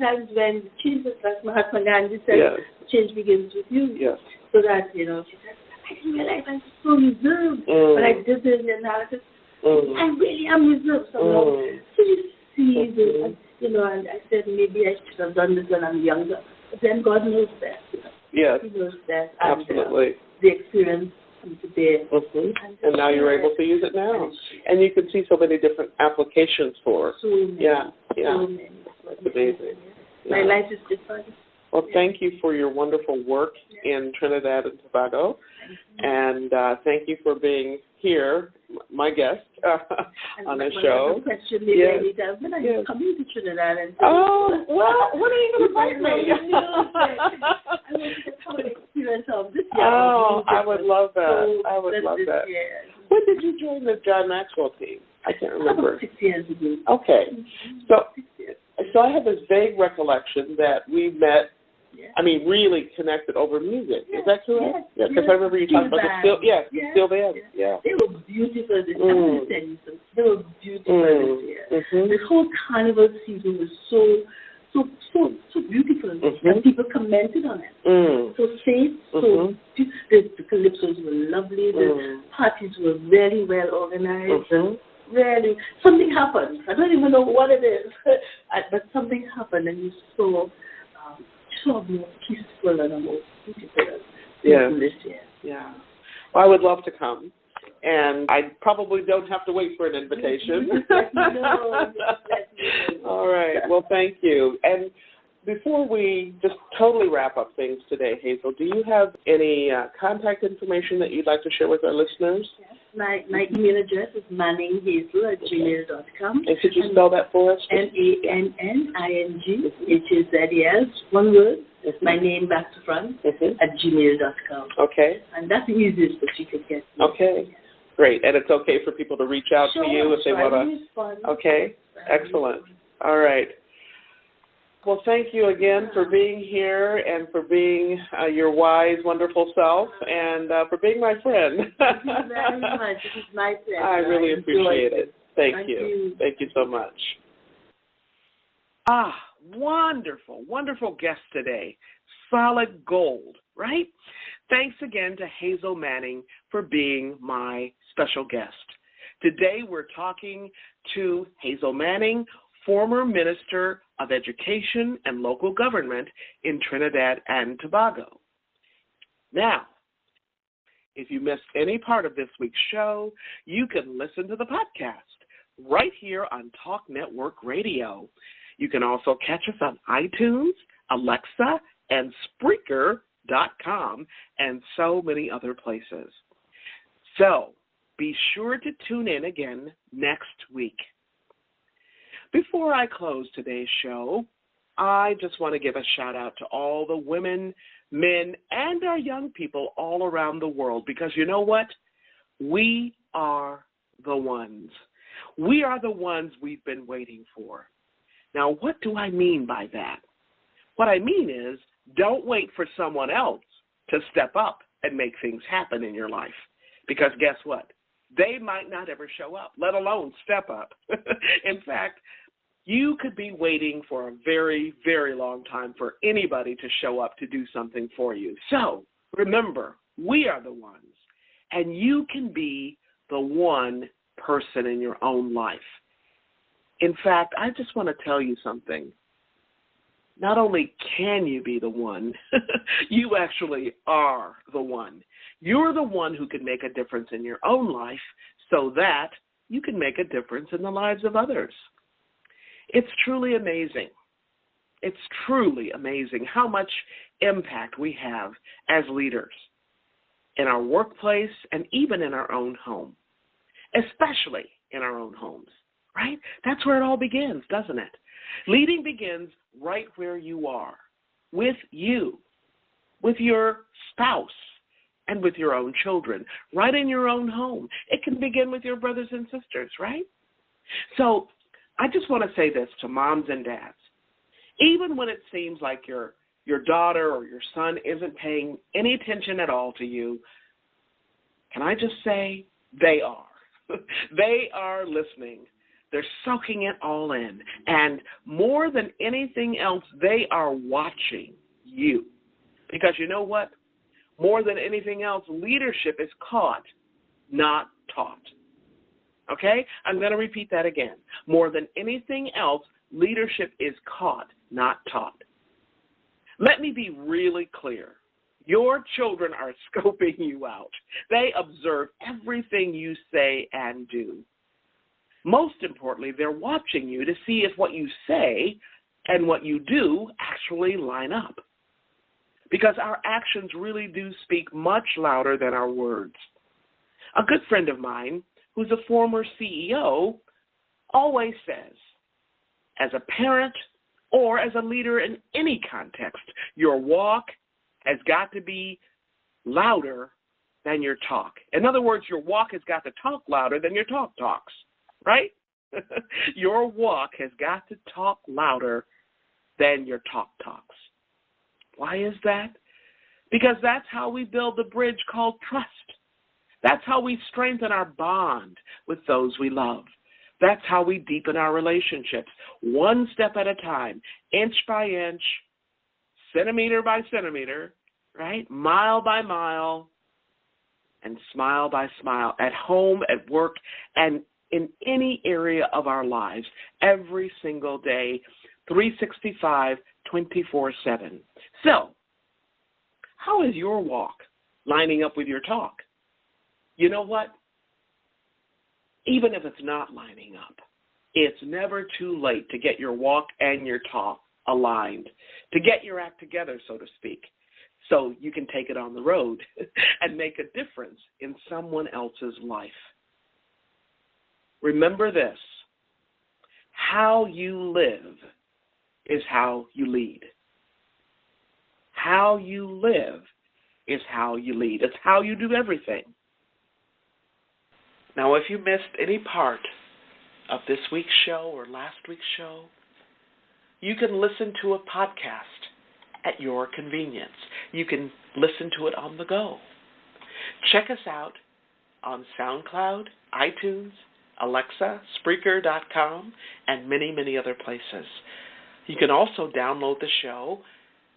sometimes when change, like Mahatma Gandhi said, change begins with you. Yes. So that, she said, I didn't realize I was so reserved, but I did the analysis. I really am reserved. So you see, and I said maybe I should have done this when I'm younger. But then God knows best. Yes. He knows best. Absolutely. The experience today. And now you're able to use it now. And you can see so many different applications for it. So many. Yeah. So many. That's amazing. My life is different. Well, thank you for your wonderful work in Trinidad and Tobago. And thank you for being here, my guest, on the show. Question when are you coming to Trinidad? And well, when are you going to invite me? I want to come and experience of this year. I would love that. I would love that. When did you join the John Maxwell team? I can't remember. About 6 years ago. Okay. So I have this vague recollection that we met, really connected over music. Is that correct? Yes. Because I remember you talking about the Still Band. Yeah. They were beautiful this year. They were beautiful this year. The whole carnival season was so beautiful. And people commented on it. So safe, the calypsos were lovely. The parties were very well organized. Really, something happened. I don't even know what it is, but something happened, and you saw more peaceful and more beautiful this year. Yeah. Well, I would love to come, and I probably don't have to wait for an invitation. No. All right. Well, thank you. And before we just totally wrap up things today, Hazel, do you have any contact information that you'd like to share with our listeners? Yes. My email address is manninghazel@gmail.com. And could you spell that for us? MANNINGHAZEL, one word, my name back to front, @gmail.com. Okay. And that's the easiest that you could get. Okay. Great. And it's okay for people to reach out to you if they want to? Okay. Excellent. All right. Well, thank you again for being here and for being your wise, wonderful self and for being my friend. Thank you very much. It is my pleasure. I really appreciate it. Thank you. Thank you so much. Wonderful, wonderful guest today. Solid gold, right? Thanks again to Hazel Manning for being my special guest. Today we're talking to Hazel Manning, former Minister of Education and Local Government in Trinidad and Tobago. Now, if you missed any part of this week's show, you can listen to the podcast right here on Talk Network Radio. You can also catch us on iTunes, Alexa, and Spreaker.com, and so many other places. So be sure to tune in again next week. Before I close today's show, I just want to give a shout-out to all the women, men, and our young people all around the world, because you know what? We are the ones. We are the ones we've been waiting for. Now, what do I mean by that? What I mean is, don't wait for someone else to step up and make things happen in your life, because guess what? They might not ever show up, let alone step up. In fact, you could be waiting for a very, very long time for anybody to show up to do something for you. So remember, we are the ones, and you can be the one person in your own life. In fact, I just want to tell you something. Not only can you be the one, you actually are the one. You're the one who can make a difference in your own life so that you can make a difference in the lives of others. It's truly amazing. It's truly amazing how much impact we have as leaders in our workplace and even in our own home, especially in our own homes, right? That's where it all begins, doesn't it? Leading begins right where you are, with you, with your spouse, and with your own children, right in your own home. It can begin with your brothers and sisters, right? So I just want to say this to moms and dads. Even when it seems like your daughter or your son isn't paying any attention at all to you, can I just say they are. They are listening. They're soaking it all in. And more than anything else, they are watching you. Because you know what? More than anything else, leadership is caught, not taught. Okay? I'm going to repeat that again. More than anything else, leadership is caught, not taught. Let me be really clear. Your children are scoping you out. They observe everything you say and do. Most importantly, they're watching you to see if what you say and what you do actually line up. Because our actions really do speak much louder than our words. A good friend of mine, who's a former CEO, always says, as a parent or as a leader in any context, your walk has got to be louder than your talk. In other words, your walk has got to talk louder than your talk talks, right? Your walk has got to talk louder than your talk talks. Why is that? Because that's how we build the bridge called trust. That's how we strengthen our bond with those we love. That's how we deepen our relationships, one step at a time, inch by inch, centimeter by centimeter, right? Mile by mile, and smile by smile, at home, at work, and in any area of our lives, every single day, 365, 24/7. So, how is your walk lining up with your talk? You know what? Even if it's not lining up, it's never too late to get your walk and your talk aligned, to get your act together, so to speak, so you can take it on the road and make a difference in someone else's life. Remember this: how you live is how you lead. How you live is how you lead. It's how you do everything. Now, if you missed any part of this week's show or last week's show, you can listen to a podcast at your convenience. You can listen to it on the go. Check us out on SoundCloud, iTunes, Alexa, Spreaker.com, and many, many other places. You can also download the show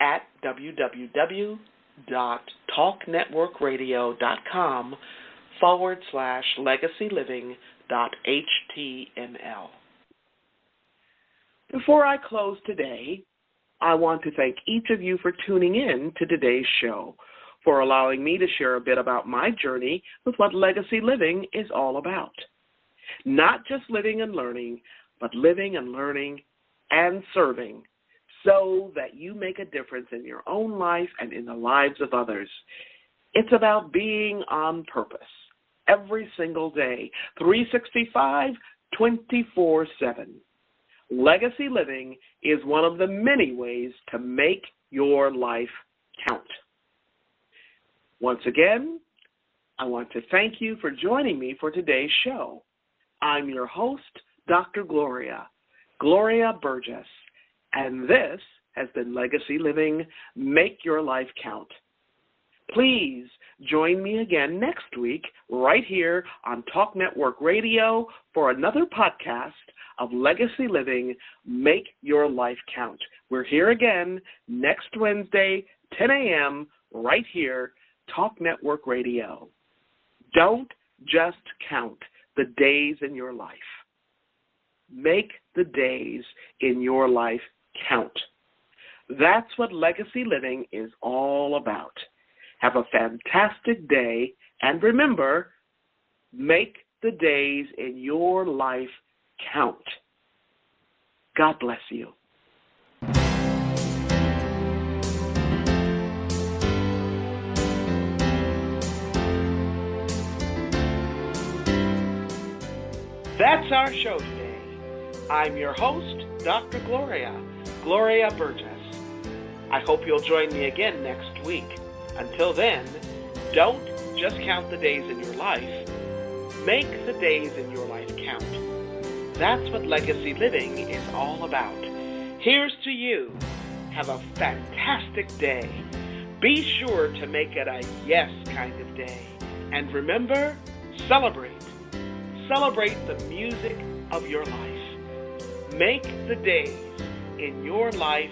at www.talknetworkradio.com/legacyliving.html. Before I close today, I want to thank each of you for tuning in to today's show, for allowing me to share a bit about my journey with what legacy living is all about. Not just living and learning, but living and learning and serving, so that you make a difference in your own life and in the lives of others. It's about being on purpose every single day, 365, 24/7. Legacy living is one of the many ways to make your life count. Once again, I want to thank you for joining me for today's show. I'm your host, Dr. Gloria Burgess, and this has been Legacy Living, Make Your Life Count. Please join me again next week right here on Talk Network Radio for another podcast of Legacy Living, Make Your Life Count. We're here again next Wednesday, 10 a.m., right here, Talk Network Radio. Don't just count the days in your life. Make the days in your life count. That's what legacy living is all about. Have a fantastic day, and remember, make the days in your life count. God bless you. That's our show today. I'm your host, Dr. Gloria Burgess. I hope you'll join me again next week. Until then, don't just count the days in your life. Make the days in your life count. That's what legacy living is all about. Here's to you. Have a fantastic day. Be sure to make it a yes kind of day. And remember, celebrate. Celebrate the music of your life. Make the days in your life